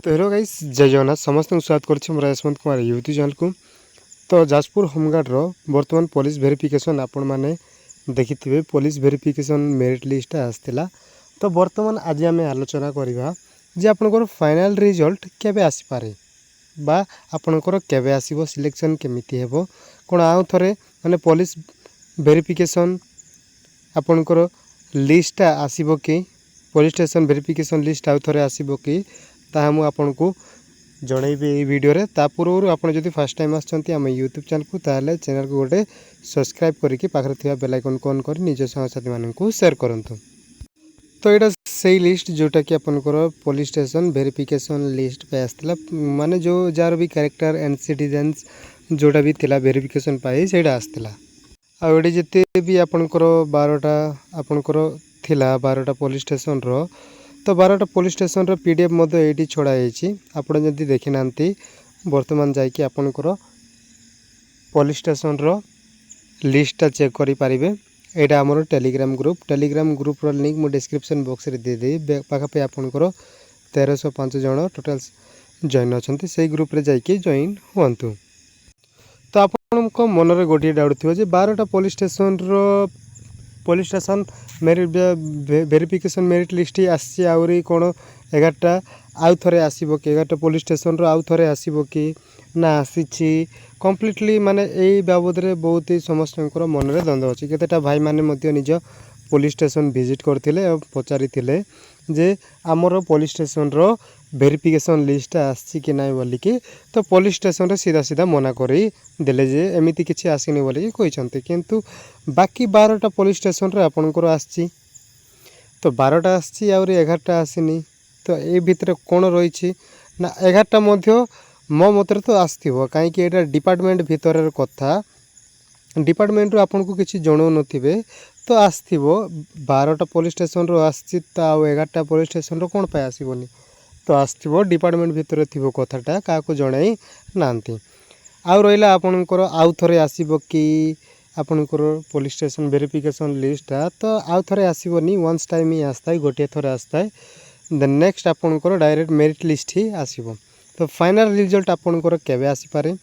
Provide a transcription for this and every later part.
तो hello guys, जय जगन्नाथ समस्त स्वागत कर यशवंत कुमार यूट्यूब चैनल को। तो जाजपुर होमगार्ड बर्तमान पुलिस वेरिफिकेशन आपण मैंने देखिथे। पुलिस वेरिफिकेशन मेरिट लिस्ट आसला। तो बर्तमान आज आम आलोचना करवा जे आपंकर फाइनल रिजल्ट केबे आसीपारे बा आपंकर केबे आसीबो, सिलेक्शन केमिति हेबो, कोन आउ थरे माने पुलिस वेरिफिकेशन आपंकर लिस्ट आसीबो कि, पुलिस स्टेशन वेरिफिकेशन लिस्ट आउ थरे आसीबो कि ताहा मु आपनको जनइबी ए वीडियो रे। ता पूर्व आपण जदि फर्स्ट टाइम आछंती हम यूट्यूब चैनल को ताले चैनल को गोटे सब्सक्राइब करके पाखरे थिया बेल आइकन को ऑन कर निज साथी मानन को शेयर करंतु। तो एटा सही लिस्ट जोटा कि आपनकर पुलिस स्टेशन वेरिफिकेशन लिस्ट पे आस्तला, माने जो जार भी कैरेक्टर एंड सिटीजन्स जोटा भी थिला वेरिफिकेशन पाई सेटा आस्तला। आ एडी जते भी आपनकर 12टा आपनकर थिला 12टा पुलिस स्टेशन रो, तो 12टा पुलिस स्टेशन रो पीडीएफ मध्य एटी छड़ा होईची। आपण जदि देखि नांती वर्तमान जाई कि आपनकर पुलिस स्टेशन रो लिस्टटा चेक करि पारिबे। एटा हमर टेलीग्राम ग्रुप रो लिंक मु डिस्क्रिप्शन बॉक्स रे दे देई। पाखा पे आपनकर 1305 जण टोटल जॉइन अछंती, सेही ग्रुप रे जाई कि जॉइन होंतु। तो आपनको मन रे गोटी डाउट थियो जे 12टा police station merit verification merit list आसी आउरी कोण 11टा आउ थरे आसीबो कि, 11टा पुलिस स्टेशन रो आउ थरे आसीबो कि ना आसीछि कंप्लीटली, माने एई बाबद रे बहुत ही समस्तकर मन रे द्वंद्व अछि। केतेटा भाई माने मध्य निज पुलिस स्टेशन विजिट करथिले और पचारि थिले जे हमरो पुलिस स्टेशन रो वेरिफिकेशन लिस्ट आसी कि नाइ बोली कि। तो पुलिस स्टेशन रे सीधा सीधा मना करी देले जे एमिति किछि आसीनी बोली कि कहिसंते, किंतु बाकी 12टा पुलिस स्टेशन रे आपनकर आछि। तो 12टा आछि और 11टा आसीनी। तो ए भितर कोन रहिछि ना 11टा मध्य मो मतरे तो आस्थिबो, काहे कि एटा डिपार्टमेंट भितरर कथा। डिपार्टमेंट रो आपनको किछि जणो नथिबे तो आस्थिबो। 12टा पुलिस स्टेशन रो आछि त आ 11टा पुलिस स्टेशन रो कोन पाय आसीबोनी, तो आस्थिबो डिपार्टमेंट भितर थिबो कथाटा काको जणाई नांती। आउ रहिला आपनकर आउ थरे आसीबो कि आपनकर पुलिस स्टेशन वेरिफिकेशन लिस्टटा, तो आउ थरे आसीबोनी, वन्स टाइम ही आस्ताय, गोटे थरे आस्ताय। देन नेक्स्ट आपनकर डायरेक्ट मेरिट लिस्ट ही आसीबो। तो फाइनल रिजल्ट आपनकर केबे आसी पारे,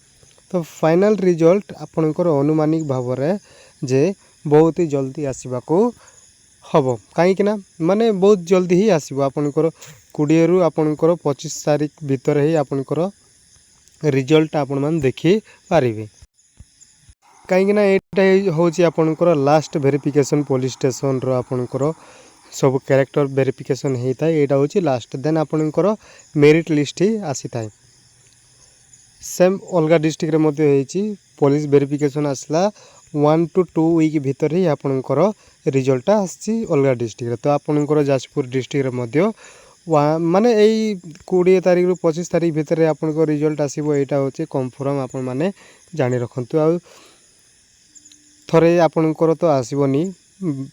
तो फाइनल रिजल्ट आपनकर अनुमानिक भाव रे जे बहुत ही जल्दी आसीबा को हबो, काहे कि ना माने बहुत जल्दी ही आसीबो। आपनकर 20 रु आपनकर 25 तारिख भीतर ही आपनकर रिजल्ट आपण मान देखि पारिबे। काहे कि ना एटा होची आपनकर लास्ट वेरिफिकेशन पुलिस स्टेशन रो आपनकर सब कैरेक्टर वेरिफिकेशन हेता, एटा होची लास्ट। देन आपनकर मेरिट लिस्ट ही आसी थाए। सेम अलगा डिस्ट्रिक्ट रे मध्ये हेची पुलिस वेरिफिकेशन आसला 1 to 2 वीक भीतर ही आपनकर रिजल्ट आसी अलगा डिस्ट्रिक्ट रे। तो आपनकर जाजपुर डिस्ट्रिक्ट रे मध्ये माने एई 20 तारिख रु 25 तारिख भीतर आपनकर रिजल्ट आसीबो, एटा होची कंफर्म आपण माने जानि रखंतु। आ थरे आपनकर तो आसीबोनी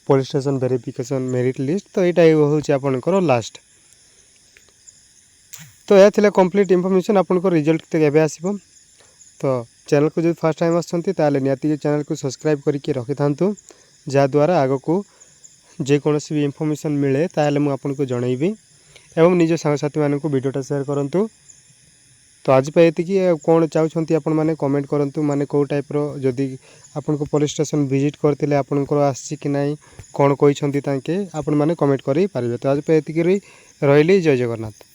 police station verification merit list, तो एटा होची आपनकर लास्ट। तो यह थिला कंप्लीट इन्फॉर्मेशन आपनकर रिजल्ट केबे आसीबो। तो चैनल को जो फर्स्ट टाइम आछंती ताले नियाती चैनल को सब्सक्राइब करके रखि थांतु, जा द्वारा आगो को जे कोनोसी भी इन्फॉर्मेशन मिले ताले मु आपनको जणाइबी एवं निज साथी मानन को वीडियोटा शेयर करंतु। तो आज पे एति कि कोन चाहउछंती आपण माने कमेंट करंतु, माने को टाइप रो जदी आपण को पुलिस स्टेशन विजिट करथिले आपनको आछि कि नाही कोन कहिसंती तांके आपण माने कमेंट करि पारिबे। तो आज पे एति कि रहिली, जय जगन्नाथ।